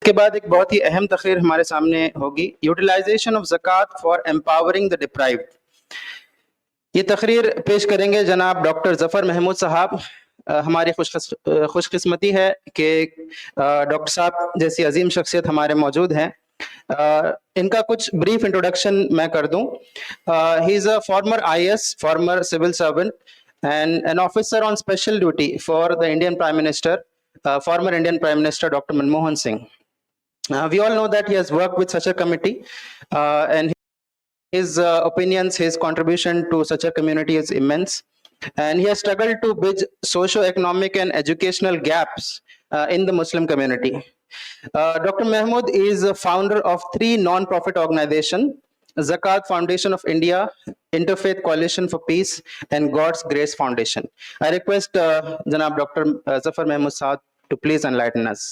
اس کے بعد ایک بہت ہی اہم تقریر ہمارے سامنے ہوگی، یوٹیلائزیشن آف زکوٰۃ فار امپاورنگ دا ڈپرائیوڈ۔ یہ تقریر پیش کریں گے جناب ڈاکٹر ظفر محمود صاحب۔ ہماری خوش قسمتی ہے کہ ڈاکٹر صاحب جیسی عظیم شخصیت ہمارے موجود ہیں۔ ان کا کچھ بریف انٹروڈکشن میں کر دوں۔ He is a former IAS، former civil servant and an officer on special duty for the Indian prime minister, former Indian Prime Minister Dr. Manmohan Singh. We all know that he has worked with such a committee, and his opinions, his contribution to such a community is immense. And he has struggled to bridge socio-economic and educational gaps in the Muslim community. Dr. Mahmood is a founder of 3 non-profit organizations: Zakat Foundation of India, Interfaith Coalition for Peace, and God's Grace Foundation. I request Janab Dr. Zafar Mahmood Saad to please enlighten us.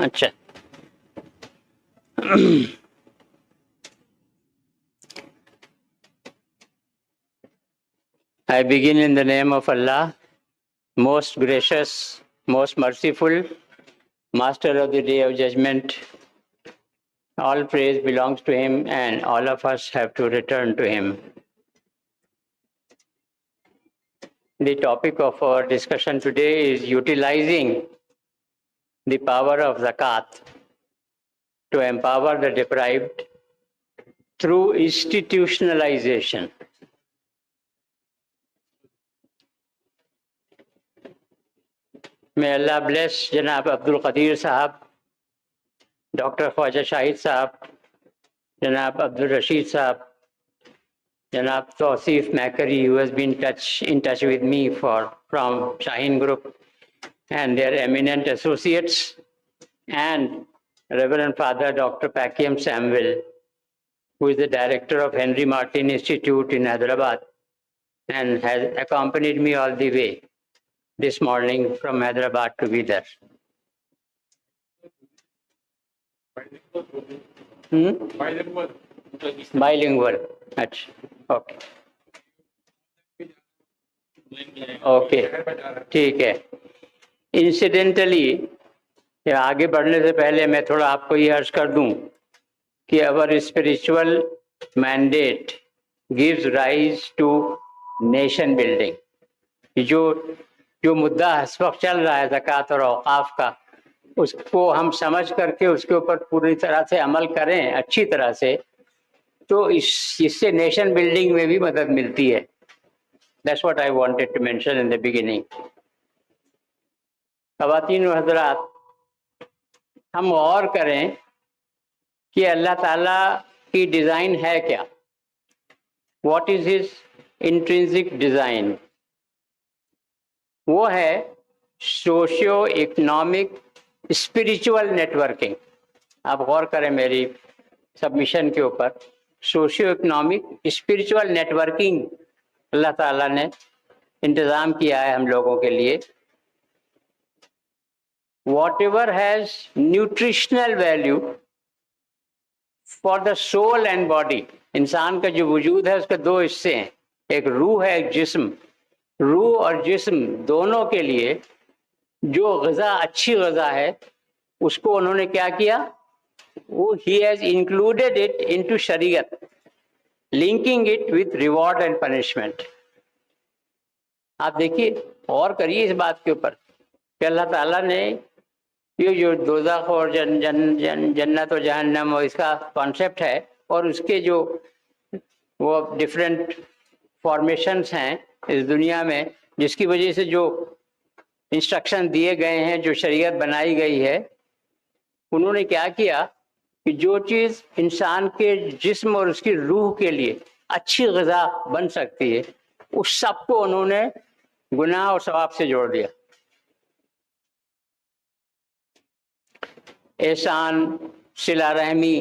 اچھا، I begin in the name of Allah, most gracious, most merciful, Master of the Day of Judgment. All praise belongs to Him, and all of us have to return to Him. The topic of our discussion today is utilizing the power of zakat to empower the deprived through institutionalization. May Allah bless Janab Abdul Qadir Sahab, Dr. Khwaja Shahid Sahab, Janab Abdul Rashid Sahab, Janab Tawseef Makari, who has been in touch with me from Shaheen Group, and their eminent associates, and Reverend Father Dr. Pakiam Samuel, who is the director of Henry Martin Institute in Hyderabad, and has accompanied me all the way this morning from Hyderabad to be there. Bilingual. Okay. Okay. ٹھیک ہے. Incidentally آگے بڑھنے سے پہلے میں تھوڑا آپ کو یہ عرض کر دوں کہ our spiritual mandate gives rise to nation building. جو مدعا اس وقت چل رہا ہے زکوٰۃ اور اوقاف کا، اس کو ہم سمجھ کر کے اس کے اوپر پوری طرح سے عمل کریں اچھی طرح سے، تو اس سے نیشن بلڈنگ میں بھی مدد ملتی ہے. That's what I wanted to mention in the beginning. خواتین و حضرات، ہم غور کریں کہ اللہ تعالیٰ کی ڈیزائن ہے کیا. What is his intrinsic design؟ وہ ہے سوشیو اکنامک اسپریچول نیٹورکنگ. آپ غور کریں میری سبمیشن کے اوپر. سوشیو اکنامک اسپریچول نیٹورکنگ اللہ تعالیٰ نے انتظام کیا ہے ہم لوگوں کے لیے. What ever has nutritional value for the civil and body. انسان کا جو وجود ہے اس کے 2 حصے ہیں، ایک روح ہے ایک جسم. روح اور جسم دونوں کے لیے جو غذا اچھی غذا ہے اس کو انہوں نے کیا کیا؟ he has included it into Shariat, linking it with reward and punishment. آپ دیکھیے اور کریے اس بات کے اوپر کہ اللہ تعالیٰ نے یہ جو دوزخ اور جنت و جہنم اور اس کا کانسیپٹ ہے اور اس کے جو وہ ڈفرینٹ فارمیشنس ہیں اس دنیا میں، جس کی وجہ سے جو انسٹرکشن دیے گئے ہیں، جو شریعت بنائی گئی ہے، انہوں نے کیا کیا کہ جو چیز انسان کے جسم اور اس کی روح کے لیے اچھی غذا بن سکتی ہے، اس سب کو انہوں نے گناہ اور ثواب سے جوڑ دیا. احسان، صلہ رحمی،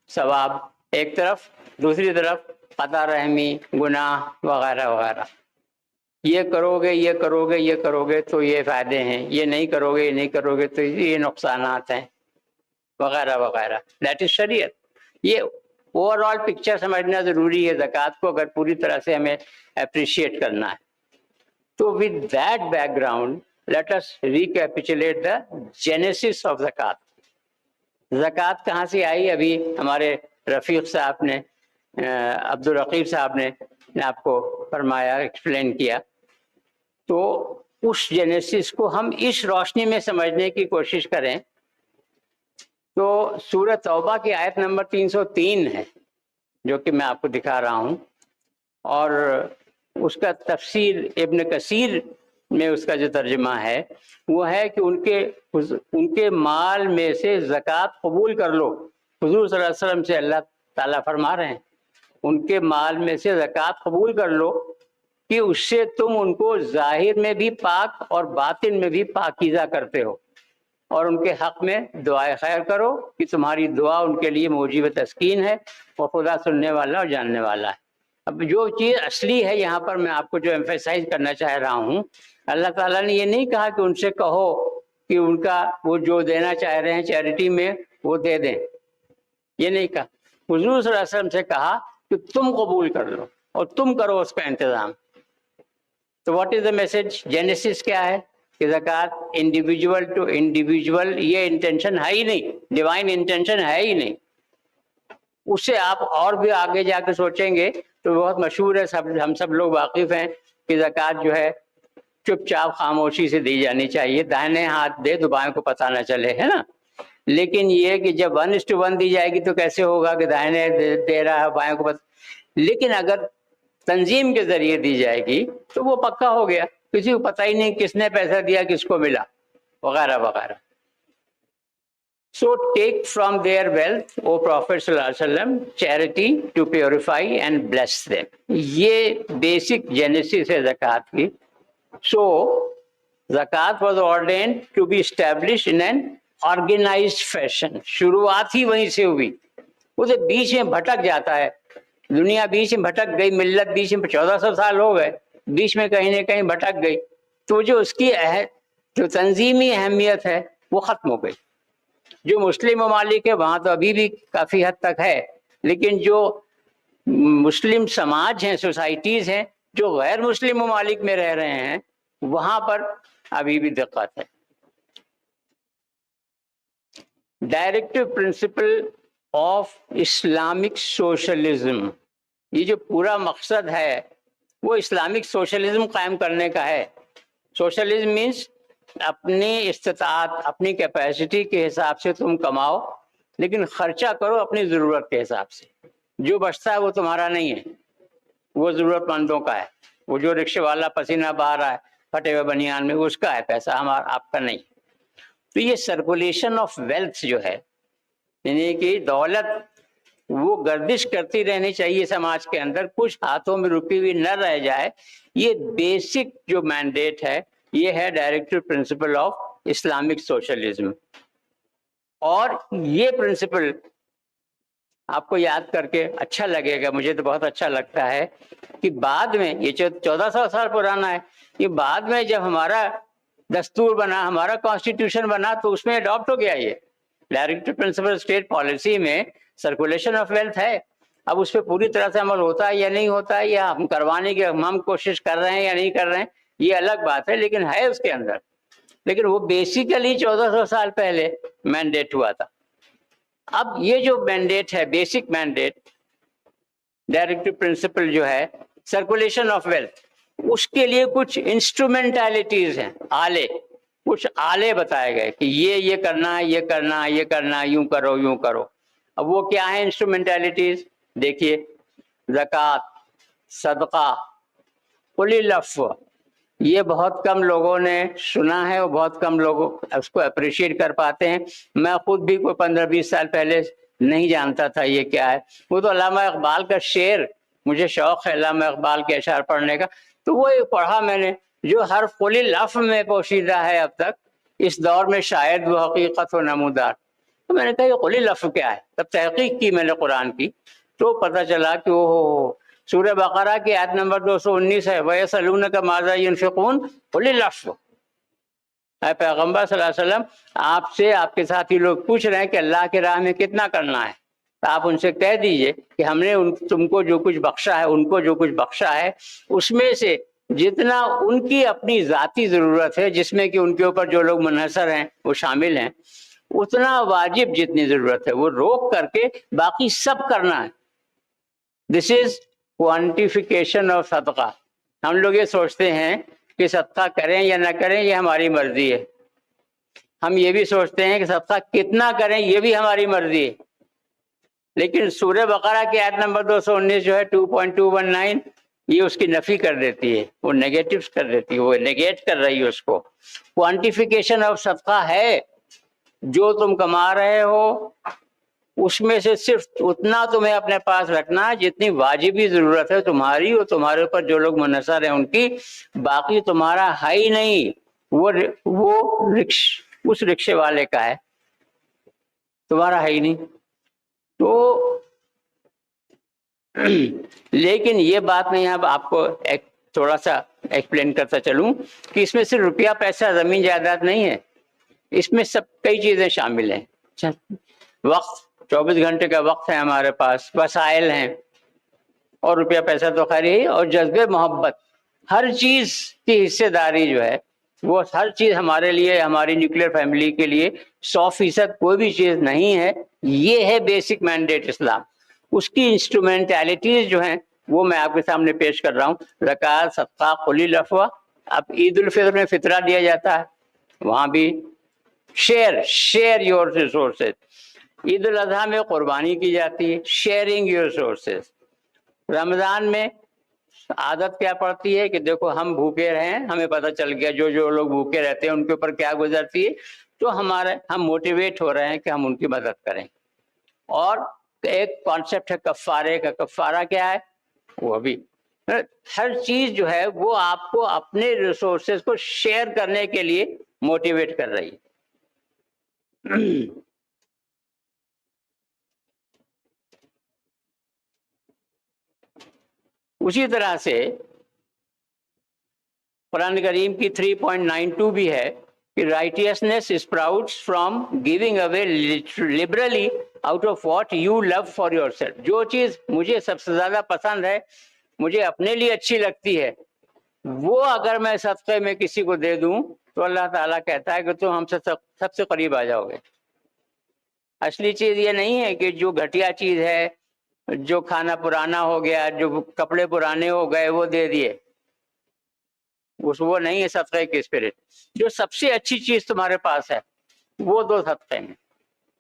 ثواب ایک طرف، دوسری طرف قطع رحمی، گناہ وغیرہ وغیرہ. یہ کرو گے، یہ کرو گے، یہ کرو گے تو یہ فائدے ہیں، یہ نہیں کرو گے، یہ نہیں کرو گے تو یہ نقصانات ہیں وغیرہ وغیرہ. دیٹ از شریعت. یہ اوور آل پکچر سمجھنا ضروری ہے زکوٰۃ کو اگر پوری طرح سے ہمیں اپریشیٹ کرنا ہے. تو with that background let us recapitulate the genesis of زکوٰۃ. زکوٰۃ کہاں سے آئی؟ ابھی ہمارے رفیق صاحب نے، عبد الرقیب صاحب نے آپ کو فرمایا، ایکسپلین کیا. تو اس جینیسس کو ہم اس روشنی میں سمجھنے کی کوشش کریں تو سورہ توبہ کی آیت نمبر 303 ہے جو کہ میں آپ کو دکھا رہا ہوں، اور اس کا تفسیر ابن کثیر میں اس کا جو ترجمہ ہے وہ ہے کہ ان کے مال میں سے زکوٰۃ قبول کر لو. حضور صلی اللہ علیہ وسلم سے اللہ تعالیٰ فرما رہے ہیں ان کے مال میں سے زکوٰۃ قبول کر لو کہ اس سے تم ان کو ظاہر میں بھی پاک اور باطن میں بھی پاکیزہ کرتے ہو، اور ان کے حق میں دعائے خیر کرو کہ تمہاری دعا ان کے لیے موجب تسکین ہے اور خدا سننے والا اور جاننے والا ہے. اب جو چیز اصلی ہے یہاں پر میں آپ کو جو ایمفیسائز کرنا چاہ رہا ہوں، اللہ تعالیٰ نے یہ نہیں کہا کہ ان سے کہو کہ ان کا وہ جو دینا چاہ رہے ہیں چیریٹی میں وہ دے دیں، یہ نہیں کہا. حضور صلی اللہ علیہ وسلم سے کہا کہ تم قبول کر لو اور تم کرو اس کا انتظام. تو what is the message? Genesis کیا ہے کہ زکوٰۃ انڈیویجول ٹو انڈیویجول، یہ انٹینشن ہے ہی نہیں، ڈیوائن انٹینشن ہے ہی نہیں. اس سے آپ اور بھی آگے جا کے سوچیں گے تو بہت مشہور ہے، ہم سب لوگ واقف ہیں کہ زکوٰۃ جو ہے چپ چاپ خاموشی سے دی جانی چاہیے، دائنے ہاتھ دے تو بائیں کو پتہ نہ چلے، ہے نا. لیکن یہ کہ جب 1:1 دی جائے گی تو کیسے ہوگا کہ دائنے دے رہا ہے بائیں کو پتہ. لیکن اگر تنظیم کے ذریعے دی جائے گی تو وہ پکا ہو گیا، کسی کو پتہ ہی نہیں کس نے پیسہ دیا، کس کو ملا، وغیرہ وغیرہ. So take from their wealth, O Prophet صلی اللہ علیہ وسلم, charity to purify and bless them. یہ بیسک جینیسس ہے زکوٰۃ کی. So زکوٰۃ was ordained to be established in an organized fashion. شروعات ہی وہیں سے ہوئی. اسے بیچ میں بھٹک جاتا ہے، دنیا بیچ میں بھٹک گئی، ملت بیچ میں 1400 سال ہو گئے، بیچ میں کہیں نہ کہیں بھٹک گئی، تو جو اس کی جو تنظیمی اہمیت ہے وہ ختم ہو گئی. جو مسلم ممالک ہے وہاں تو ابھی بھی کافی حد تک ہے، لیکن جو مسلم سماج ہیں، سوسائٹیز ہیں جو غیر مسلم ممالک میں رہ رہے ہیں، وہاں پر ابھی بھی دقت ہے. Directive principle of Islamic socialism, یہ جو پورا مقصد ہے وہ اسلامک سوشلزم قائم کرنے کا ہے. سوشلزم مینس اپنی استطاعت، اپنی کیپیسٹی کے حساب سے تم کماؤ، لیکن خرچہ کرو اپنی ضرورت کے حساب سے. جو بچتا ہے وہ تمہارا نہیں ہے، وہ ضرورت مندوں کا ہے. وہ جو رکشے والا پسینہ بہا رہا ہے پھٹے ہوئے بنیان میں، اس کا ہے پیسہ، ہمارا آپ کا نہیں. تو یہ سرکولیشن آف ویلتھ جو ہے، یعنی کہ دولت وہ گردش کرتی رہنی چاہیے سماج کے اندر، کچھ ہاتھوں میں رکی ہوئی نہ رہ جائے. یہ بیسک جو مینڈیٹ ہے یہ ہے directive principle of Islamic socialism. اور یہ پرنسپل آپ کو یاد کر کے اچھا لگے گا، مجھے تو بہت اچھا لگتا ہے کہ بعد میں یہ 1400 سال پرانا ہے، یہ بعد میں جب ہمارا دستور بنا، ہمارا کانسٹیٹیوشن بنا تو اس میں اڈاپٹ ہو گیا. یہ ڈائریکٹو پرنسپل اسٹیٹ پالیسی میں سرکولیشن آف ویلتھ ہے. اب اس پہ پوری طرح سے عمل ہوتا ہے یا نہیں ہوتا ہے، یا ہم کروانے کی ہم کوشش کر رہے ہیں یا نہیں کر رہے ہیں، یہ الگ بات ہے، لیکن ہے اس کے اندر. لیکن وہ بیسیکلی 1400 سال پہلے مینڈیٹ ہوا تھا. اب یہ جو مینڈیٹ ہے، بیسک مینڈیٹ ڈائریکٹو پرنسپل جو ہے سرکولیشن آف ویلتھ، اس کے لیے کچھ انسٹرومنٹیلٹیز ہیں، آلے، کچھ آلے بتائے گئے کہ یہ کرنا ہے، یہ کرنا ہے، یہ کرنا ہے، یوں کرو یوں کرو. اب وہ کیا ہیں انسٹرومنٹیلٹیز؟ دیکھیے، زکوٰۃ، صدقہ، قل العفو، یہ بہت کم لوگوں نے سنا ہے اور بہت کم لوگ اس کو اپریشیٹ کر پاتے ہیں. میں خود بھی کوئی 15-20 سال پہلے نہیں جانتا تھا یہ کیا ہے. وہ تو علامہ اقبال کا شعر، مجھے شوق ہے علامہ اقبال کے اشعار پڑھنے کا، تو وہ پڑھا میں نے، جو حرف قل العفو میں پوشیدہ ہے اب تک، اس دور میں شاید وہ حقیقت و نمودار. تو میں نے کہا یہ قل العفو کیا ہے؟ تب تحقیق کی میں نے قرآن کی، تو پتہ چلا کہ وہ سورہ بقرہ کی آیت نمبر 219 ہے، وَيَسْأَلُونَكَ مَاذَا يُنْفِقُونَ قُلِ الْعَفْوَ. اے پیغمبر صلی اللہ علیہ وسلم، آپ سے آپ کے ساتھی لوگ پوچھ رہے ہیں کہ اللہ کی راہ میں کتنا کرنا ہے. تو آپ ان سے کہہ دیجئے کہ ہم نے تم کو جو کچھ بخشا ہے، ان کو جو کچھ بخشا ہے، اس میں سے جتنا ان کی اپنی ذاتی ضرورت ہے، جس میں کہ ان کے اوپر جو لوگ منحصر ہیں وہ شامل ہیں، اتنا واجب جتنی ضرورت ہے وہ روک کر کے باقی سب کرنا ہے. دس از کوانٹیفیکیشن آف صدقہ. ہم لوگ یہ سوچتے ہیں کہ صدقہ کریں یا نہ کریں یہ ہماری مرضی ہے. ہم یہ بھی سوچتے ہیں کہ صدقہ کتنا کریں یہ بھی ہماری مرضی ہے. لیکن سورہ بقرہ کی آیت نمبر 219 جو ہے 2.219، یہ اس کی نفی کر دیتی ہے، وہ نیگیٹو کر دیتی ہے، وہ نیگیٹ کر رہی ہے اس کو. کوانٹیفیکیشن آف صدقہ ہے جو تم کما رہے ہو اس میں سے صرف اتنا تمہیں اپنے پاس رکھنا ہے جتنی واجبی ضرورت ہے تمہاری اور تمہارے اوپر جو لوگ منحصر ہیں ان کی. باقی تمہارا ہے ہی نہیں، وہ اس رکشے والے کا ہے، تمہارا ہے ہی نہیں. تو لیکن یہ بات میں یہاں آپ کو ایک تھوڑا سا ایکسپلین کرتا چلوں کہ اس میں صرف روپیہ پیسہ زمین جائیداد نہیں ہے، اس میں سب کئی چیزیں شامل ہیں. وقت، 24 گھنٹے کا وقت ہے ہمارے پاس، وسائل ہیں، اور روپیہ پیسہ تو خیر ہی، اور جذبے محبت، ہر چیز کی حصے داری جو ہے وہ ہر چیز ہمارے لیے، ہماری نیوکلیر فیملی کے لیے 100% کوئی بھی چیز نہیں ہے. یہ ہے بیسک مینڈیٹ اسلام. اس کی انسٹرومنٹیلٹیز جو ہیں وہ میں آپ کے سامنے پیش کر رہا ہوں. زکوٰۃ، صدقہ، قل العفو. اب عید الفطر میں فطرہ دیا جاتا ہے، وہاں بھی شیئر یور ریسورسز. عید الاضحیٰ میں قربانی کی جاتی ہے، شیئرنگ یور ریسورسز. رمضان میں عادت کیا پڑتی ہے کہ دیکھو ہم بھوکے رہیں، ہمیں پتہ چل گیا جو لوگ بھوکے رہتے ہیں ان کے اوپر کیا گزرتی ہے، تو ہم موٹیویٹ ہو رہے ہیں کہ ہم ان کی مدد کریں. اور ایک کانسیپٹ ہے کفارے کا. کفارہ کیا ہے؟ وہ بھی ہر چیز جو ہے وہ آپ کو اپنے ریسورسز کو شیئر کرنے کے لیے موٹیویٹ کر رہی ہے. اسی طرح سے قرآن کریم کی 3.92 بھی ہے کہ righteousness sprouts from giving away liberally out of what you love for yourself. جو چیز مجھے سب سے زیادہ پسند ہے، مجھے اپنے لیے اچھی لگتی ہے، وہ اگر میں صدقے میں کسی کو دے دوں تو اللہ تعالیٰ کہتا ہے کہ تم ہم سے سب سے قریب آ جاؤ گے. اصلی چیز یہ نہیں ہے کہ جو گھٹیا چیز ہے، جو کھانا پرانا ہو گیا، جو کپڑے پرانے ہو گئے وہ دے دیے، وہ نہیں ہے صدقے کی اسپرٹ. جو سب سے اچھی چیز تمہارے پاس ہے وہ دو صدقے میں.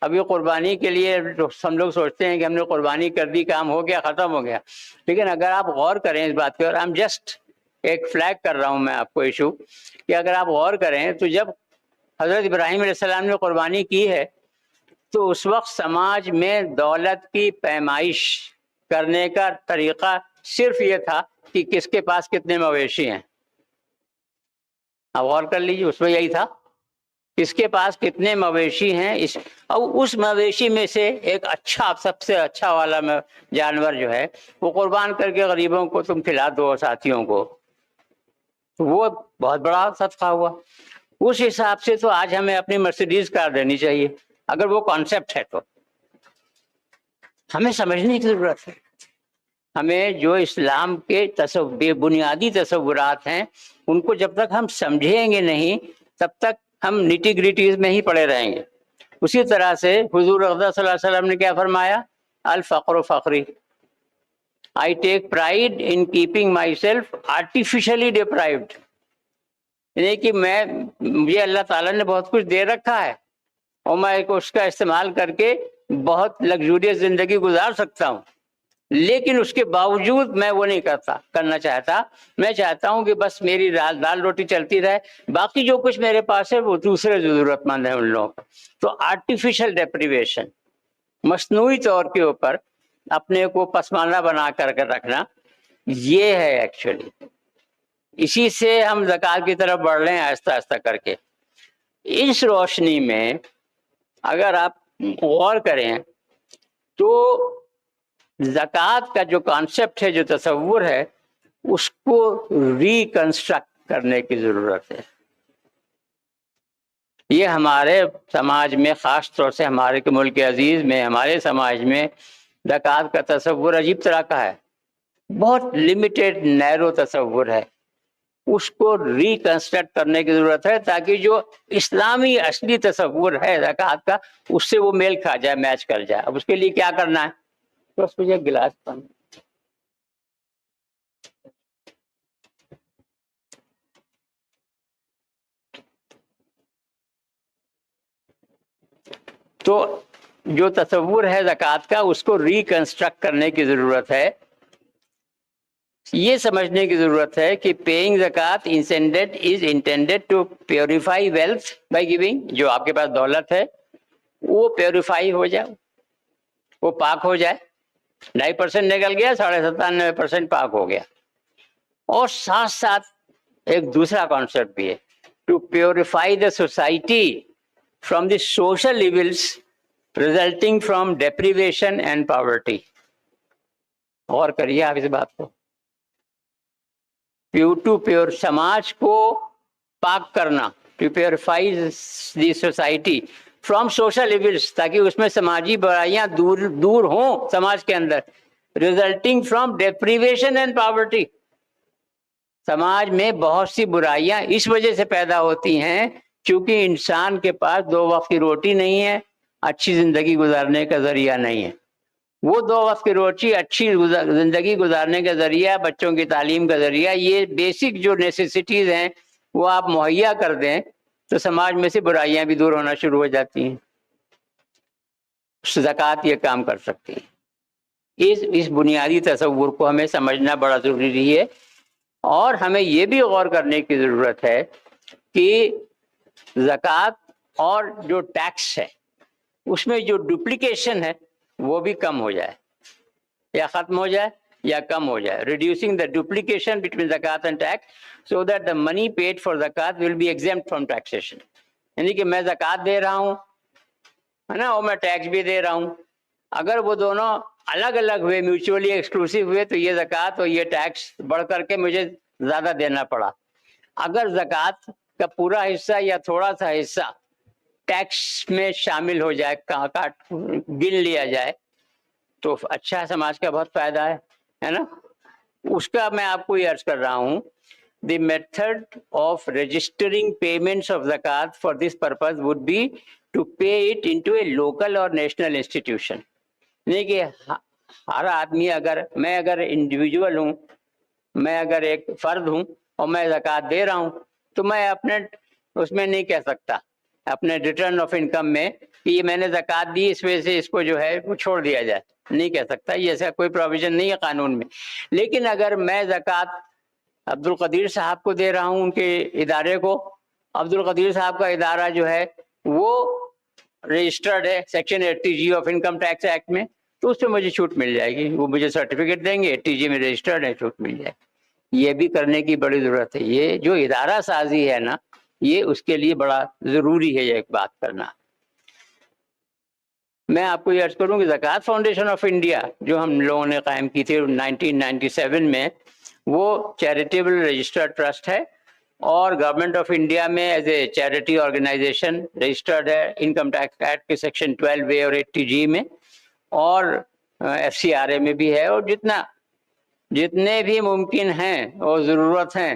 اب یہ قربانی کے لیے ہم لوگ سوچتے ہیں کہ ہم نے قربانی کر دی، کام ہو گیا، ختم ہو گیا. لیکن اگر آپ غور کریں اس بات پہ، اور I'm جسٹ ایک فلیگ کر رہا ہوں میں آپ کو ایشو، کہ اگر آپ غور کریں تو جب حضرت ابراہیم علیہ السلام نے قربانی کی ہے تو اس وقت سماج میں دولت کی پیمائش کرنے کا طریقہ صرف یہ تھا کہ کس کے پاس کتنے مویشی ہیں. آپ غور کر لیجیے، اس میں یہی تھا، کس کے پاس کتنے مویشی ہیں. اور اس مویشی میں سے ایک اچھا، سب سے اچھا والا جانور جو ہے وہ قربان کر کے غریبوں کو تم کھلا دو، ساتھیوں کو، وہ بہت بڑا صدقہ ہوا. اس حساب سے تو آج ہمیں اپنی مرسیڈیز کار دینی چاہیے اگر وہ کانسیپٹ ہے. تو ہمیں سمجھنے کی ضرورت ہے. ہمیں جو اسلام کے بنیادی تصورات ہیں ان کو جب تک ہم سمجھیں گے نہیں تب تک ہم نیٹی گریٹیز میں ہی پڑے رہیں گے. اسی طرح سے حضور اقدس صلی اللہ علیہ وسلم نے کیا فرمایا؟ الفقر فقری. I take pride in keeping myself artificially deprived. یعنی کہ مجھے اللہ تعالیٰ نے بہت کچھ دے رکھا ہے اور میں اس کا استعمال کر کے بہت لگژریس زندگی گزار سکتا ہوں، لیکن اس کے باوجود میں وہ نہیں کرنا چاہتا. میں چاہتا ہوں کہ بس میری دال روٹی چلتی رہے، باقی جو کچھ میرے پاس ہے وہ دوسرے جو ضرورت مند ہیں ان لوگوں کو. تو آرٹیفیشل ڈیپریویشن، مصنوعی طور کے اوپر اپنے کو پسماندہ بنا کر رکھنا، یہ ہے ایکچولی. اسی سے ہم زکوٰۃ کی طرف بڑھ رہے ہیں آہستہ آہستہ کر کے. اس روشنی میں اگر آپ غور کریں تو زکوٰۃ کا جو کانسیپٹ ہے، جو تصور ہے، اس کو ریکنسٹرکٹ کرنے کی ضرورت ہے. یہ ہمارے سماج میں، خاص طور سے ہمارے ملک عزیز میں، ہمارے سماج میں زکوٰۃ کا تصور عجیب طرح کا ہے، بہت لمیٹڈ نیرو تصور ہے. اس کو ریکنسٹرکٹ کرنے کی ضرورت ہے تاکہ جو اسلامی اصلی تصور ہے زکوٰۃ کا، اس سے وہ میل کھا جائے، میچ کر جائے. اب اس کے لیے کیا کرنا ہے؟ بس مجھے ایک گلاس پانی. تو جو تصور ہے زکوٰۃ کا، اس کو ریکنسٹرکٹ کرنے کی ضرورت ہے. یہ سمجھنے کی ضرورت ہے کہ paying zakat is intended to purify wealth by giving. جو آپ کے پاس دولت ہے وہ پیوریفائی ہو جائے، وہ پاک ہو جائے. 2% نکل گیا، 97% پاک ہو گیا. اور ساتھ ساتھ ایک دوسرا کانسیپٹ بھی ہے، to purify the society from the social events resulting from deprivation and poverty. غور کریے آپ اس بات کو. پیور سماج کو پاک کرنا، to purify the society from social events, تاکہ اس میں سماجی برائیاں دور ہوں سماج کے اندر، resulting from deprivation and poverty. سماج میں بہت سی برائیاں اس وجہ سے پیدا ہوتی ہیں کیونکہ انسان کے پاس 2 وقت کی روٹی نہیں ہے، اچھی زندگی گزارنے کا ذریعہ نہیں ہے. وہ 2 وقت کی روٹی، اچھی زندگی گزارنے کا ذریعہ، بچوں کی تعلیم کا ذریعہ، یہ بیسک جو نیسیسٹیز ہیں وہ آپ مہیا کر دیں تو سماج میں سے برائیاں بھی دور ہونا شروع ہو جاتی ہیں. زکوٰۃ یہ کام کر سکتی ہے. اس بنیادی تصور کو ہمیں سمجھنا بڑا ضروری ہے. اور ہمیں یہ بھی غور کرنے کی ضرورت ہے کہ زکوٰۃ اور جو ٹیکس ہے اس میں جو ڈپلیکیشن ہے وہ بھی کم ہو جائے، یا ختم ہو جائے یا کم ہو جائے. Reducing the duplication between zakat and tax so that the money paid for zakat will be exempt from taxation. یعنی کہ میں زکوٰۃ دے رہا ہوں ہے نا، اور میں ٹیکس بھی دے رہا ہوں. اگر وہ دونوں الگ الگ ہوئے، میوچولی ایکسکلوسیو ہوئے، تو یہ زکوٰۃ اور یہ ٹیکس بڑھ کر کے مجھے زیادہ دینا پڑا. اگر زکوٰۃ کا پورا حصہ یا تھوڑا سا حصہ ٹیکس میں شامل ہو جائے، گن لیا جائے، تو اچھا سماج کا بہت فائدہ ہے نا. اس کا میں آپ کو یہ عرض کر رہا ہوں، the method of registering payments of زکوٰۃ for this purpose would be to pay it into a local اور نیشنل انسٹیٹیوشن. نہیں کہ ہر آدمی، میں اگر انڈیویجول ہوں، میں اگر ایک فرد ہوں اور میں زکوٰۃ دے رہا ہوں، تو میں اپنے اس میں نہیں کہہ سکتا اپنے ریٹرن آف انکم میں کہ یہ میں نے زکوٰۃ دی اس وجہ سے اس کو جو ہے وہ چھوڑ دیا جائے. نہیں کہہ سکتا، یہ ایسا کوئی پروویژن نہیں ہے قانون میں. لیکن اگر میں زکوٰۃ عبد القدیر صاحب کو دے رہا ہوں، ان کے ادارے کو، عبد القدیر صاحب کا ادارہ جو ہے وہ رجسٹرڈ ہے section 80G of income tax act میں، تو اس پہ مجھے چھوٹ مل جائے گی. وہ مجھے سرٹیفکیٹ دیں گے، 80G میں رجسٹرڈ ہے، چھوٹ مل جائے گی. یہ بھی کرنے کی بڑی ضرورت ہے. یہ جو ادارہ سازی ہے نا، یہ اس کے لیے بڑا ضروری ہے یہ ایک بات کرنا. میں آپ کو یہ عرض کروں کہ زکوٰۃ فاؤنڈیشن آف انڈیا جو ہم لوگوں نے قائم کی تھی 1997 میں، وہ چیریٹیبل رجسٹرڈ ٹرسٹ ہے اور گورنمنٹ آف انڈیا میں as a charity organisation registered ہے انکم ٹیکس ایکٹ کے سیکشن 12A اور 80G میں، اور FCRA میں بھی ہے. اور جتنے بھی ممکن ہیں اور ضرورت ہیں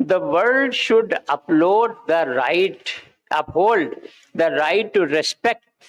The world should uphold the right to respect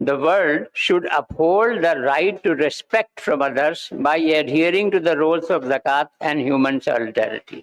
The world should uphold the right to respect from others by adhering to the rules of zakat and human solidarity.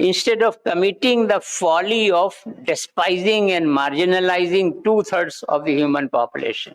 Instead of committing the folly of despising and marginalizing 2/3 of the human population,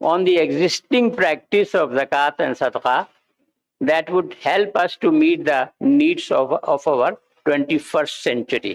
on the existing practice of zakat and sadaqah that would help us to meet the needs of our 21st century.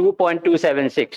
2.276,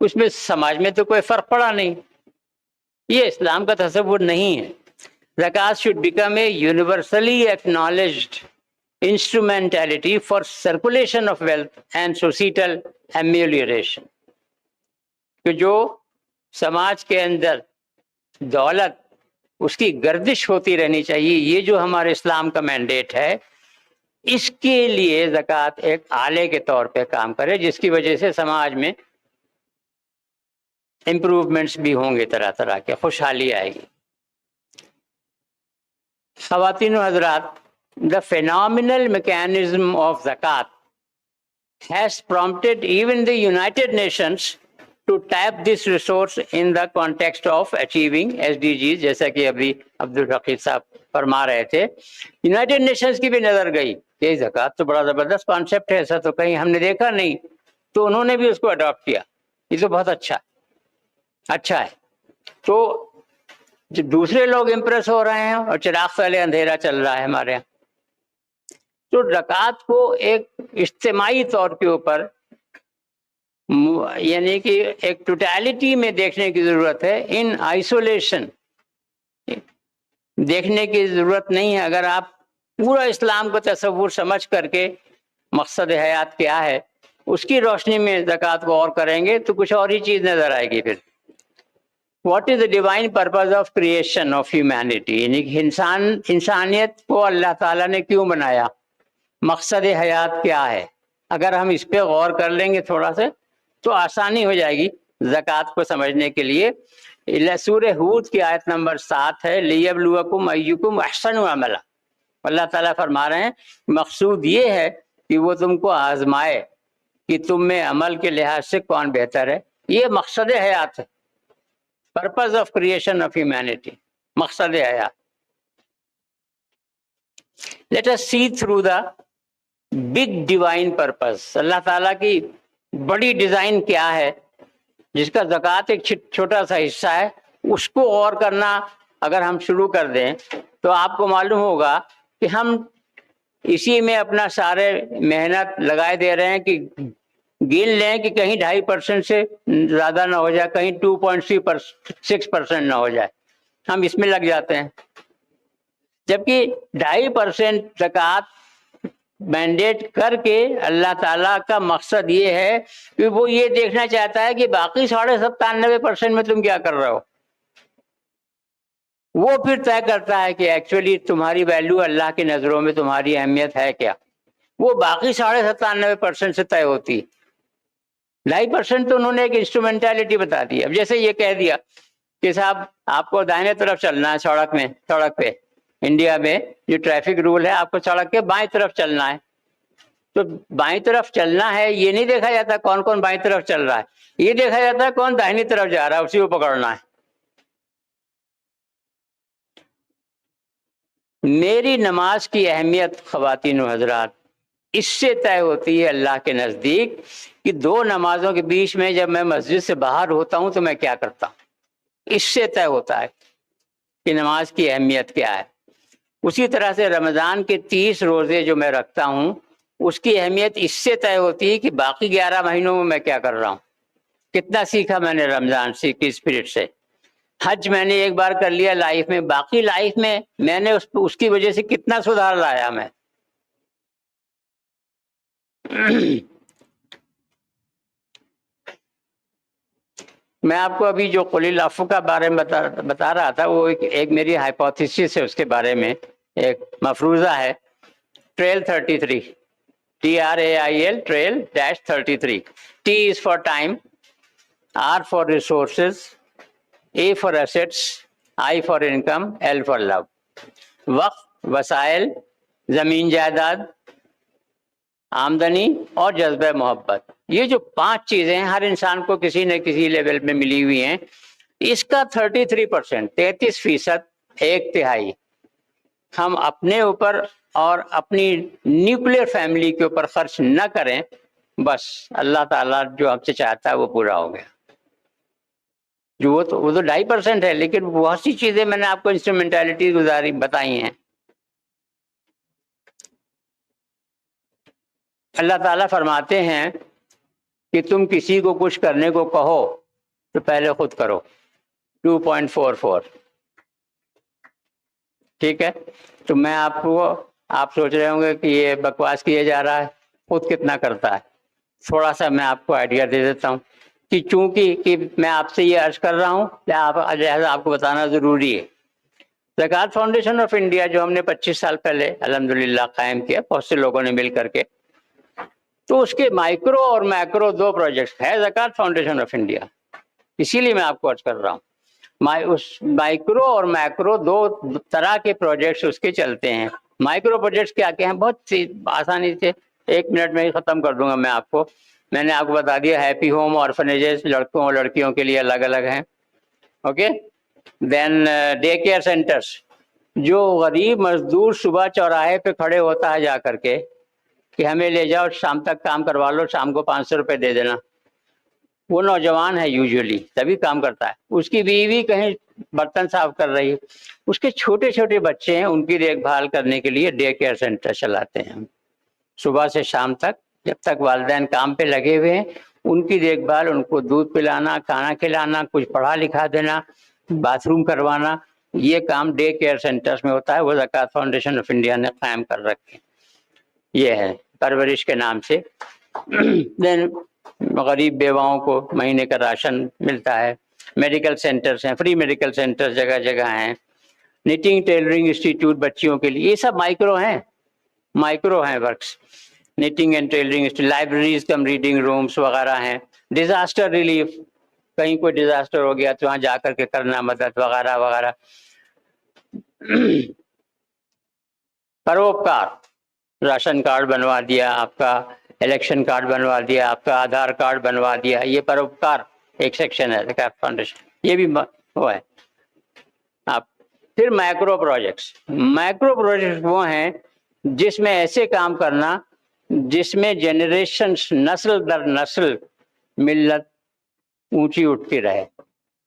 اس میں سماج میں تو کوئی فرق پڑا نہیں. یہ اسلام کا تصور نہیں ہے. زکوٰۃ should become a universally acknowledged instrumentality for circulation of wealth and societal amelioration. کہ جو سماج کے اندر دولت اس کی گردش ہوتی رہنی چاہیے، یہ جو ہمارے اسلام کا مینڈیٹ ہے، اس کے لیے زکوٰۃ ایک آلے کے طور پہ کام کرے، جس کی وجہ سے سماج میں امپروومنٹس بھی ہوں گے، طرح طرح کے خوشحالی آئے گی. خواتین و حضرات، the phenomenal mechanism of zakat has prompted even the United Nations to tap this resource in the context of achieving SDGs، جیسا کہ ابھی عبدالرقیب صاحب فرما رہے تھے. یونائٹڈ نیشنز کی بھی نظر گئی کہ زکوٰۃ تو بڑا زبردست کانسیپٹ ہے، ایسا تو کہیں ہم نے دیکھا نہیں، تو انہوں نے بھی اس کو اڈاپٹ کیا. یہ تو بہت اچھا ہے. تو جو دوسرے لوگ امپریس ہو رہے ہیں اور چراغ پہلے اندھیرا چل رہا ہے ہمارے یہاں. تو زکوٰۃ کو ایک اجتماعی طور کے اوپر، یعنی کہ ایک ٹوٹیلٹی میں دیکھنے کی ضرورت ہے. ان آئسولیشن دیکھنے کی ضرورت نہیں ہے. اگر آپ پورا اسلام کو تصور سمجھ کر کے مقصد حیات کیا ہے اس کی روشنی میں زکوٰۃ کو اور کریں گے تو کچھ اور ہی چیز نظر آئے گی. پھر what is the divine purpose of creation of humanity, یعنی کہ انسانیت کو اللہ تعالیٰ نے کیوں بنایا، مقصد حیات کیا ہے. اگر ہم اس پہ غور کر لیں گے تھوڑا سا تو آسانی ہو جائے گی زکوٰۃ کو سمجھنے کے لیے. سورہ ہود کی آیت نمبر 7 ہے، لِيَبْلُوَكُمْ أَيُّكُمْ أَحْسَنُ عَمَلًا. اللہ تعالیٰ فرما رہے ہیں مقصود یہ ہے کہ وہ تم کو آزمائے کہ تم میں عمل کے لحاظ سے کون بہتر ہے. یہ مقصد حیات ہے، purpose of creation of humanity, مقصد حیات. Let us see through the big divine purpose. اللہ تعالیٰ کی بڑی ڈیزائن کیا ہے جس کا زکوٰۃ ایک چھوٹا سا حصہ ہے. اس کو غور کرنا اگر ہم شروع کر دیں تو آپ کو معلوم ہوگا کہ ہم اسی میں اپنا سارے محنت لگائے دے رہے ہیں کہ گن لیں کہ کہیں 2.5% سے زیادہ نہ ہو جائے، کہیں 2.6% نہ ہو جائے. ہم اس میں لگ جاتے ہیں، جبکہ 2.5% زکوٰۃ مینڈیٹ کر کے اللہ تعالیٰ کا مقصد یہ ہے کہ وہ یہ دیکھنا چاہتا ہے کہ باقی 97.5% میں تم کیا کر رہے ہو. وہ پھر طے کرتا ہے کہ ایکچولی تمہاری ویلیو اللہ کی نظروں میں تمہاری اہمیت ہے کیا. وہ باقی 97.5% سے طے ہوتی. 2.5% تو انہوں نے ایک انسٹرومنٹیلٹی بتا دی. اب جیسے یہ کہہ دیا کہ صاحب آپ کو دائیں طرف چلنا ہے سڑک پہ انڈیا میں جو ٹریفک رول ہے، آپ کو سڑک کے بائیں طرف چلنا ہے. تو بائیں طرف چلنا ہے، یہ نہیں دیکھا جاتا کون کون بائیں طرف چل رہا ہے، یہ دیکھا جاتا ہے کون داہنی طرف جا رہا ہے، اسی کو پکڑنا ہے. میری نماز کی اہمیت خواتین و حضرات اس سے طے ہوتی ہے اللہ کے نزدیک کہ 2 نمازوں کے بیچ میں جب میں مسجد سے باہر ہوتا ہوں تو میں کیا کرتا ہوں. اس سے طے ہوتا ہے کہ نماز کی اہمیت کیا ہے. اسی طرح سے رمضان کے 30 روزے جو میں رکھتا ہوں اس کی اہمیت اس سے طے ہوتی ہے کہ باقی 11 مہینوں میں میں کیا کر رہا ہوں، کتنا سیکھا میں نے رمضان کی اسپرٹ سے. حج میں نے ایک بار کر لیا لائف میں، باقی لائف میں میں نے اس کی وجہ سے کتنا سدھار لایا میں. میں آپ کو ابھی جو قل العفو کا بارے میں بتا رہا تھا، وہ ایک میری ہائپوتھیسس ہے، اس کے بارے میں ایک مفروضہ ہے. Trail 33، TRAIL trail -33. T is for time, R for resources, A for assets, I for income, L for love. وقت، وسائل، زمین جائیداد، آمدنی اور جذبہ محبت، یہ جو 5 چیزیں ہر انسان کو کسی نہ کسی لیول میں ملی ہوئی ہیں. اس کا 33%، 33%، 1/3 ہم اپنے اوپر اور اپنی نیوکلیر فیملی کے اوپر خرچ نہ کریں، بس اللہ تعالیٰ جو ہم سے چاہتا ہے وہ پورا ہو گیا. جو وہ تو 2.5% ہے، لیکن بہت سی چیزیں میں نے آپ کو انسٹرومنٹیلٹی بتائی ہیں. اللہ تعالیٰ فرماتے ہیں کہ تم کسی کو کچھ کرنے کو کہو تو پہلے خود کرو. 2.44. ٹھیک ہے. تو میں آپ سوچ رہے ہوں گے کہ یہ بکواس کیا جا رہا ہے, خود کتنا کرتا ہے. تھوڑا سا میں آپ کو آئیڈیا دے دیتا ہوں کہ چونکہ کہ میں آپ سے یہ عرض کر رہا ہوں, لہٰذا آپ کو بتانا ضروری ہے. زکوٰۃ فاؤنڈیشن آف انڈیا جو ہم نے 25 سال پہلے الحمدللہ قائم کیا بہت سے لوگوں نے مل کر کے, تو اس کے مائکرو اور میکرو دو پروجیکٹس ہے زکوٰۃ فاؤنڈیشن آف انڈیا. اسی لیے میں آپ کو عرض کر رہا ہوں, اس مائکرو اور میکرو دو طرح کے پروجیکٹس اس کے چلتے ہیں. مائکرو پروجیکٹس کیا کیا ہیں, بہت سی آسانی سے 1 منٹ میں ہی ختم کر دوں گا میں آپ کو. میں نے آپ کو بتا دیا ہیپی ہوم آرفنیجز لڑکوں اور لڑکیوں کے لیے الگ الگ ہیں. اوکے. دین ڈے کیئر سینٹرس, جو غریب مزدور صبح چوراہے پہ کھڑے ہوتا ہے جا کر کے کہ ہمیں لے جاؤ شام تک کام کروا لو, شام کو 500 روپے دے دینا. وہ نوجوان ہے یوزلی, تبھی کام کرتا ہے. اس کی بیوی کہیں برتن صاف کر رہی ہے. اس کے چھوٹے چھوٹے بچے ہیں, ان کی دیکھ بھال کرنے کے لیے ڈے کیئر سینٹر چلاتے ہیں. صبح سے شام تک جب تک والدین کام پہ لگے ہوئے ہیں, ان کی دیکھ بھال, ان کو دودھ پلانا, کھانا کھلانا, کچھ پڑھا لکھا دینا, باتھ روم کروانا, یہ کام ڈے کیئر سینٹرز میں ہوتا ہے. وہ زکوٰۃ فاؤنڈیشن آف انڈیا نے قائم کر رکھے. یہ ہے پرورش کے نام سے. دین غریب بیواؤں کو مہینے کا راشن ملتا ہے. میڈیکل سینٹرز ہیں, فری میڈیکل سینٹر جگہ جگہ ہیں. نیٹنگ ٹیلرنگ انسٹیٹیوٹ بچیوں کے لیے, یہ سب مائکرو ہیں works. Netting and tailoring, libraries come reading rooms وغیرہ ہیں. ڈیزاسٹر ریلیف, کہیں کوئی ڈیزاسٹر ہو گیا تو وہاں جا کر کے کرنا مدد وغیرہ وغیرہ. پروپکار, راشن کارڈ بنوا دیا آپ کا, الیکشن کارڈ بنوا دیا آپ کا, آدھار کارڈ بنوا دیا, یہ پروپکار ایک سیکشن ہے زکوٰۃ فاؤنڈیشن. یہ بھی وہ ہے. آپ پھر مائکرو پروجیکٹس وہ ہیں جس میں ایسے کام کرنا جس میں جنریشن نسل در نسل ملت اونچی اٹھتی رہے,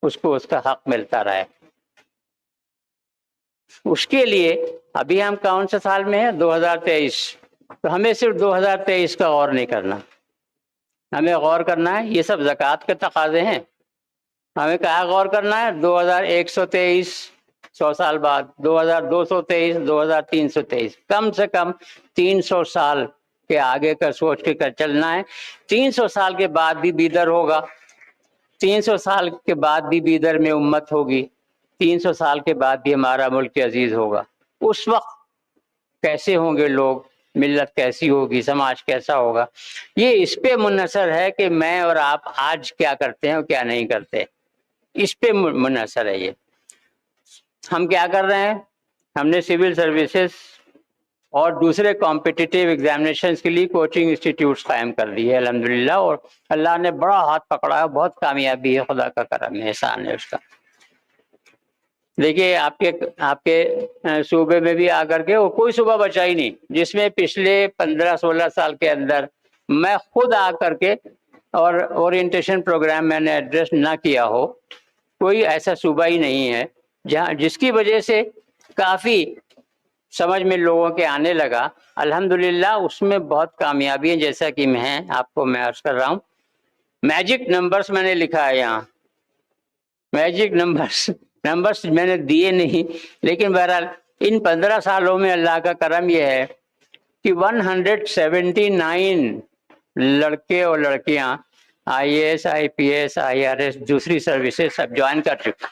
اس کو اس کا حق ملتا رہے. اس کے لیے ابھی ہم کون سے سال میں ہیں, 2023. تو ہمیں صرف 2023 کا غور نہیں کرنا, ہمیں غور کرنا ہے, یہ سب زکوٰۃ کے تقاضے ہیں. ہمیں کہاں غور کرنا ہے, 2123 100 سال بعد, 2223 2323, کم سے کم 300 سال کے آگے کا سوچ کے کر چلنا ہے. 300 سال کے بعد بھی بیدر ہوگا, 300 سال کے بعد بھی بیدر میں امت ہوگی, 300 سال کے بعد بھی ہمارا ملک عزیز ہوگا. اس وقت کیسے ہوں گے لوگ, ملت کیسی ہوگی, سماج کیسا ہوگا, یہ اس پہ منحصر ہے کہ میں اور آپ آج کیا کرتے ہیں اور کیا نہیں کرتے. اس پہ منحصر ہے یہ. ہم کیا کر رہے ہیں, ہم نے سول سروسز اور دوسرے کمپٹیٹیو ایگزامینیشنز کے لیے کوچنگ انسٹیٹیوٹس قائم کر دی ہے الحمدللہ, اور اللہ نے بڑا ہاتھ پکڑا ہے, بہت کامیابی ہے, خدا کا کرم ہے, احسان ہے اس کا. دیکھیے آپ کے صوبے میں بھی آ کر کے وہ کوئی صوبہ بچا ہی نہیں جس میں پچھلے 15-16 سال کے اندر میں خود آ کر کے اور اورینٹیشن پروگرام میں نے ایڈریس نہ کیا ہو. کوئی ایسا صوبہ ہی نہیں ہے جہاں, جس کی وجہ سے کافی سمجھ میں لوگوں کے آنے لگا. الحمدللہ اس میں بہت کامیابی ہے, جیسا کہ میں آپ کو میں عرض کر رہا ہوں. میجک نمبرز میں نے لکھا ہے یہاں, میجک نمبرز میں نے دیے نہیں, لیکن بہرحال ان 15 سالوں میں اللہ کا کرم یہ ہے کہ 179 لڑکے اور لڑکیاں IAS, IPS, IRS دوسری سروسز سب جوائن کر چکے,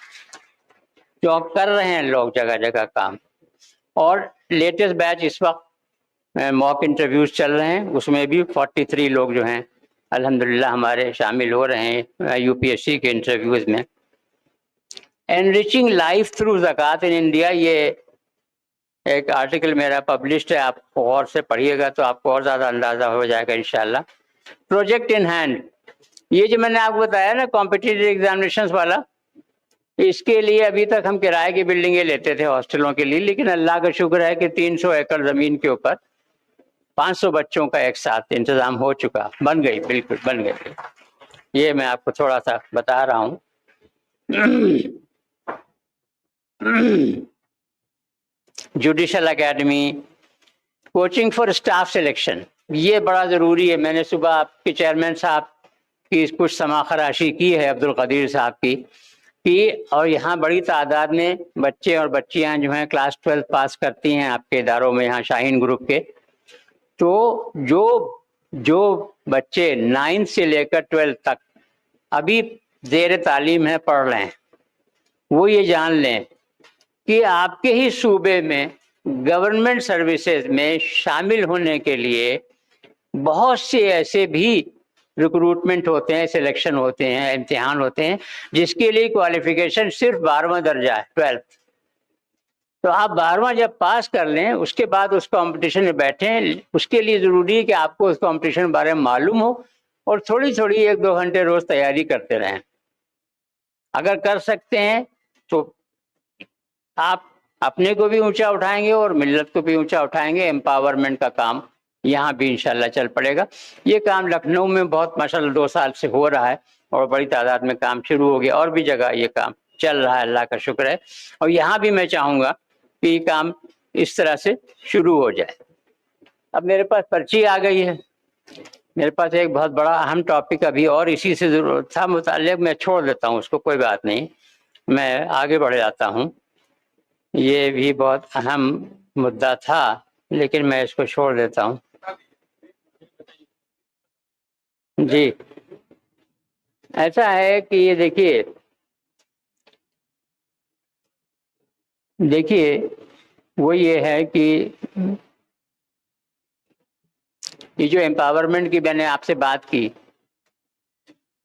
جو کر رہے ہیں لوگ جگہ جگہ کام. اور لیٹسٹ بیچ اس وقت موک انٹرویوز چل رہے ہیں, اس میں بھی 43 لوگ جو ہیں الحمدللہ ہمارے شامل ہو رہے ہیں UPSC کے انٹرویوز میں. انریچنگ لائف تھرو زکوٰۃ ان انڈیا, یہ ایک آرٹیکل میرا پبلشڈ ہے, آپ غور سے پڑھیے گا تو آپ کو اور زیادہ اندازہ ہو جائے گا انشاءاللہ. پروجیکٹ ان ہینڈ, یہ جو میں نے آپ کو بتایا نا کمپٹیٹیو ایگزامینیشنز والا, اس کے لیے ابھی تک ہم کرائے کی بلڈنگیں لیتے تھے ہاسٹلوں کے لیے, لیکن اللہ کا شکر ہے کہ 300 ایکڑ زمین کے اوپر 500 بچوں کا ایک ساتھ انتظام ہو چکا, بن گئی, بالکل بن گئی. یہ میں آپ کو تھوڑا سا بتا رہا ہوں. Judicial academy, coaching for staff selection, یہ بڑا ضروری ہے. میں نے صبح آپ کے چیئرمین صاحب کی کچھ سما خراشی کی ہے عبد القدیر صاحب کی اور یہاں بڑی تعداد میں بچے اور بچیاں جو ہیں کلاس 12 پاس کرتی ہیں آپ کے اداروں میں یہاں شاہین گروپ کے. تو جو بچے 9 سے لے کر 12 تک ابھی زیر تعلیم ہے پڑھ رہے ہیں وہ یہ جان لیں کہ آپ کے ہی صوبے میں گورنمنٹ سروسز میں شامل ہونے کے لیے بہت سے ایسے بھی ریکروٹمنٹ ہوتے ہیں, سلیکشن ہوتے ہیں, امتحان ہوتے ہیں جس کے لیے کوالیفیکیشن صرف 12واں درجہ ہے, 12th. تو آپ 12واں جب پاس کر لیں اس کے بعد اس کمپٹیشن میں بیٹھیں. اس کے لیے ضروری ہے کہ آپ کو اس کمپٹیشن کے بارے میں معلوم ہو اور تھوڑی 1-2 گھنٹے روز تیاری کرتے رہیں. اگر کر سکتے ہیں تو آپ اپنے کو بھی اونچا اٹھائیں گے اور ملت کو بھی اونچا اٹھائیں گے. امپاورمنٹ کا کام یہاں بھی انشاءاللہ چل پڑے گا. یہ کام لکھنؤ میں بہت ماشاءاللہ 2 سال سے ہو رہا ہے اور بڑی تعداد میں کام شروع ہو گیا, اور بھی جگہ یہ کام چل رہا ہے, اللہ کا شکر ہے. اور یہاں بھی میں چاہوں گا کہ یہ کام اس طرح سے شروع ہو جائے. اب میرے پاس پرچی آ گئی ہے, میرے پاس ایک بہت بڑا اہم ٹاپک ابھی اور اسی سے ضرورت تھا متعلق, میں چھوڑ دیتا ہوں اس کو, کوئی بات نہیں, میں آگے بڑھ جاتا ہوں. یہ بھی بہت اہم مدعا تھا لیکن میں اس کو چھوڑ دیتا ہوں. جی ایسا ہے کہ یہ دیکھیے وہ یہ ہے کہ یہ جو امپاورمنٹ کی میں نے آپ سے بات کی,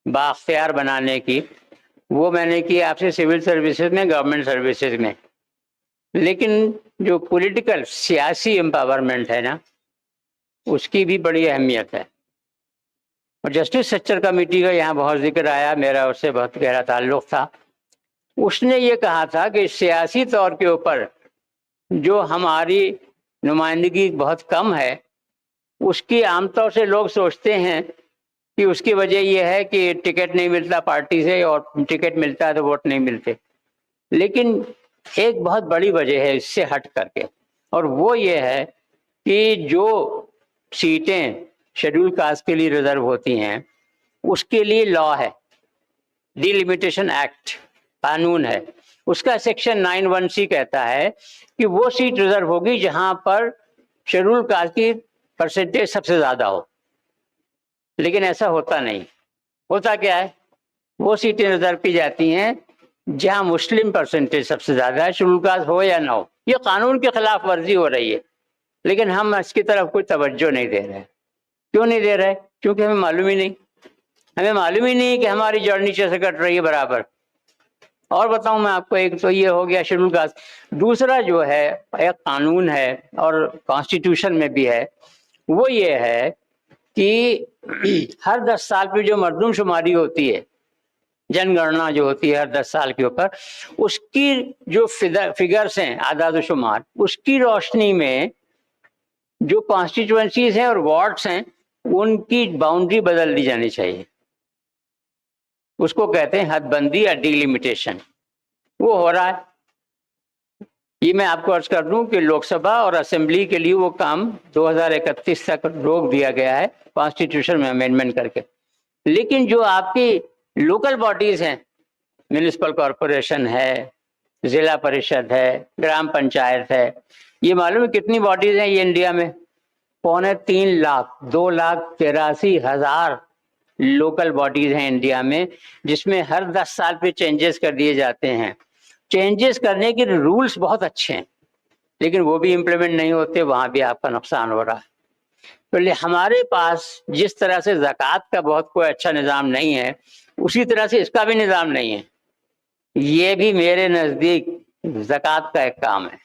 بااختیار بنانے کی, وہ میں نے کی آپ سے سول سروسز میں, گورنمنٹ سروسز میں. لیکن جو پولیٹیکل سیاسی امپاورمنٹ ہے نا, اس کی بھی بڑی اہمیت ہے. اور جسٹس سچر کمیٹی کا یہاں بہت ذکر آیا, میرا اس سے بہت گہرا تعلق تھا. اس نے یہ کہا تھا کہ سیاسی طور کے اوپر جو ہماری نمائندگی بہت کم ہے, اس کی عام طور سے لوگ سوچتے ہیں کہ اس کی وجہ یہ ہے کہ ٹکٹ نہیں ملتا پارٹی سے, اور ٹکٹ ملتا ہے تو ووٹ نہیں ملتے. لیکن ایک بہت بڑی وجہ ہے اس سے ہٹ کر کے, اور وہ یہ ہے کہ جو سیٹیں شیڈول کاسٹ کے لیے ریزرو ہوتی ہیں اس کے لیے لا ہے, ڈی لمیٹیشن ایکٹ قانون ہے. اس کا سیکشن 9(1)(c) کہتا ہے کہ وہ سیٹ ریزرو ہوگی جہاں پر شیڈول کاسٹ کی پرسنٹیج سب سے زیادہ ہو. لیکن ایسا ہوتا نہیں. ہوتا کیا ہے, وہ سیٹیں ریزرو کی جاتی ہیں جہاں مسلم پرسنٹیج سب سے زیادہ ہے, شیڈول کاسٹ ہو یا نہ ہو. یہ قانون کی خلاف ورزی ہو رہی ہے, لیکن ہم اس کی طرف کوئی توجہ نہیں دے رہے. کیوں نہیں دے رہے؟ کیونکہ ہمیں معلوم ہی نہیں. ہمیں معلوم ہی نہیں کہ ہماری جڑ نیچے سے کٹ رہی ہے برابر. اور بتاؤں میں آپ کو, ایک تو یہ ہو گیا شیڈول کاسٹ. دوسرا جو ہے ایک قانون ہے اور کانسٹیٹیوشن میں بھی ہے, وہ یہ ہے کہ ہر 10 سال پہ جو مردم شماری ہوتی ہے, جن گننا جو ہوتی ہے ہر 10 سال کے اوپر, اس کی جو فگرز ہیں اعداد و شمار, اس کی روشنی میں جو کانسٹیٹوئنسیز ہیں اور وارڈس ہیں ان کی باؤنڈری بدل دی جانی چاہیے. اس کو کہتے ہیں حد بندی یا ڈی لمیٹیشن. وہ ہو رہا ہے. یہ میں آپ کو عرض کر دوں کہ لوک سبھا اور اسمبلی کے لیے وہ کام 2031 تک روک دیا گیا ہے کانسٹیٹیوشن میں امینڈمنٹ کر کے. لیکن جو آپ کی لوکل باڈیز ہیں, میونسپل کارپوریشن ہے, ضلع پریشد ہے, گرام پنچایت ہے, یہ معلوم ہے کتنی باڈیز ہیں یہ انڈیا میں؟ 3.25 لاکھ, 2,83,000 لوکل باڈیز ہیں انڈیا میں, جس میں ہر 10 سال پہ چینجز کر دیے جاتے ہیں. چینجز کرنے کے رولز بہت اچھے ہیں لیکن وہ بھی امپلیمنٹ نہیں ہوتے, وہاں بھی آپ کا نقصان ہو رہا ہے. تو ہمارے پاس جس طرح سے زکوٰۃ کا بہت کوئی اچھا نظام نہیں ہے, اسی طرح سے اس کا بھی نظام نہیں ہے. یہ بھی میرے نزدیک زکوٰۃ کا ایک کام ہے.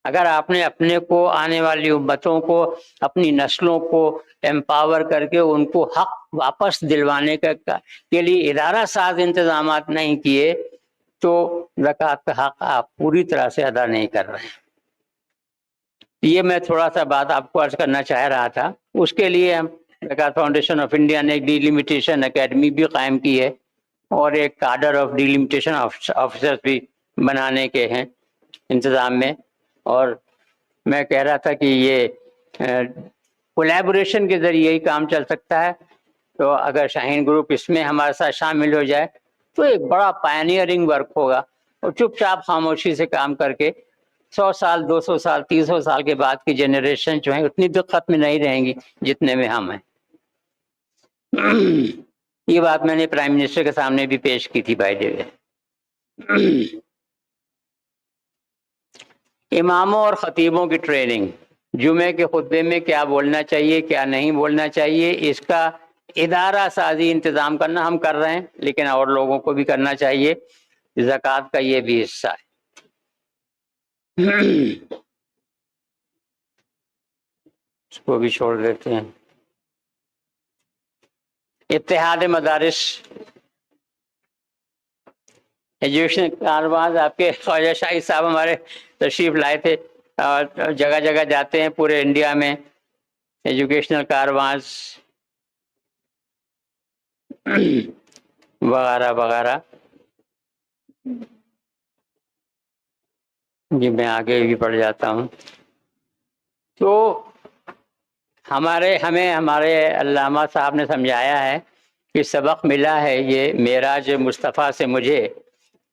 اگر آپ نے اپنے کو, آنے والی امتوں کو, اپنی نسلوں کو امپاور کر کے ان کو حق واپس دلوانے کے لیے ادارہ ساز انتظامات نہیں کیے تو زکوٰۃ کا حق آپ پوری طرح سے ادا نہیں کر رہے ہیں. یہ میں تھوڑا سا بات آپ کو عرض کرنا چاہ رہا تھا. اس کے لیے ہم زکوٰۃ فاؤنڈیشن آف انڈیا نے ایک ڈی لمیٹیشن اکیڈمی بھی قائم کی ہے اور ایک کاڈر آف ڈی لمیٹیشن آفیسر بھی بنانے کے ہیں انتظام میں. اور میں کہہ رہا تھا کہ یہ کولیبوریشن کے ذریعے ہی کام چل سکتا ہے. تو اگر شاہین گروپ اس میں ہمارے ساتھ شامل ہو جائے تو ایک بڑا پائنیئرنگ ورک ہوگا، اور چپ چاپ خاموشی سے کام کر کے 100 سال 200 سال 300 سال کے بعد کی جنریشن جو ہے اتنی دقت میں نہیں رہیں گی جتنے میں ہم ہیں۔ یہ بات میں نے پرائم منسٹر کے سامنے بھی پیش کی تھی بھائی دیوے۔ اماموں اور خطیبوں کی ٹریننگ، جمعے کے خطبے میں کیا بولنا چاہیے کیا نہیں بولنا چاہیے، اس کا ادارہ سازی انتظام کرنا ہم کر رہے ہیں، لیکن اور لوگوں کو بھی کرنا چاہیے۔ زکوٰۃ کا یہ بھی حصہ ہے۔ اس کو بھی چھوڑ دیتے ہیں۔ اتحاد مدارس، ایجوکیشن کارواز، آپ کے خواجہ شاہی صاحب ہمارے تشریف لائے تھے، اور جگہ جگہ جاتے ہیں پورے انڈیا میں ایجوکیشنل کارواز وغیرہ وغیرہ۔ جی میں آگے بھی پڑھ جاتا ہوں۔ تو ہمارے علامہ صاحب نے سمجھایا ہے کہ سبق ملا ہے یہ معراج مصطفیٰ سے مجھے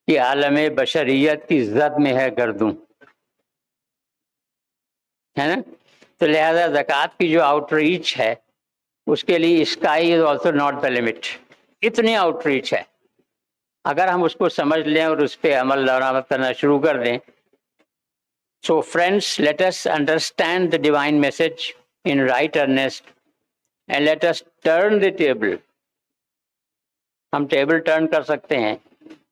کہ عالم بشریت کی زد میں ہے گردوں، ہے نا؟ تو لہذا زکوٰۃ کی جو آؤٹ ریچ ہے اس کے لیے sky is also not the limit, اتنی آؤٹ ریچ ہے۔ اگر ہم اس کو سمجھ لیں اور اس پہ عمل درآمد کرنا شروع کر دیں۔ So friends, let us understand the divine message in right earnest and let us turn the table. ہم ٹیبل ٹرن کر سکتے ہیں۔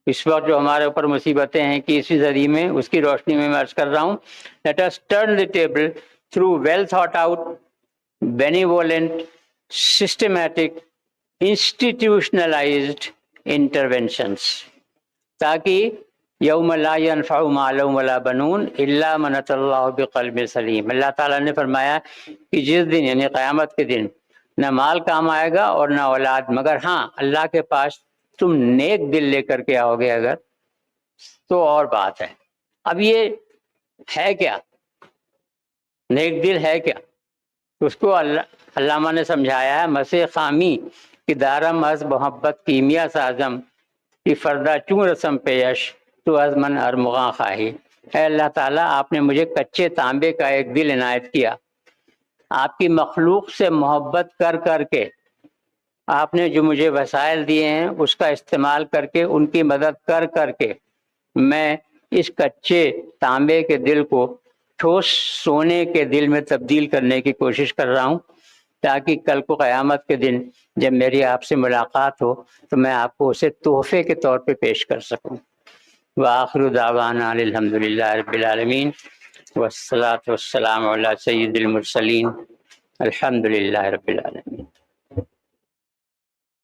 اس وقت جو ہمارے اوپر مصیبتیں ہیں کہ اسی صدی میں اس کی روشنی میں عرض کر رہا ہوں، let us turn the table through well thought out, benevolent, systematic, institutionalized interventions، تاکہ یوم لا ينفع مال ولا بنون الا من اتى اللہ بقلب سلیم۔ اللہ تعالیٰ نے فرمایا کہ جس دن یعنی قیامت کے دن نہ مال کام آئے گا اور نہ اولاد، مگر ہاں اللہ کے پاس تم نیک دل لے کر کے آؤ گے اگر تو اور بات ہے۔ اب یہ ہے کیا نیک دل ہے کیا؟ اس کو علامہ نے سمجھایا ہے، مسیح خامی کی دارم از محبت کیمیا سازم کی فردہ چون رسم پیش تو از من ارمغاں خواہی۔ اے اللہ تعالیٰ، آپ نے مجھے کچے تانبے کا ایک دل عنایت کیا، آپ کی مخلوق سے محبت کر کر کے آپ نے جو مجھے وسائل دیے ہیں اس کا استعمال کر کے ان کی مدد کر کر کے میں اس کچے تانبے کے دل کو ٹھوس سونے کے دل میں تبدیل کرنے کی کوشش کر رہا ہوں، تاکہ کل کو قیامت کے دن جب میری آپ سے ملاقات ہو تو میں آپ کو اسے تحفے کے طور پہ پیش کر سکوں۔ وآخر دعوانا الحمد للہ رب العالمین والصلاة والسلام علی سید المرسلین الحمد للہ رب العالمین۔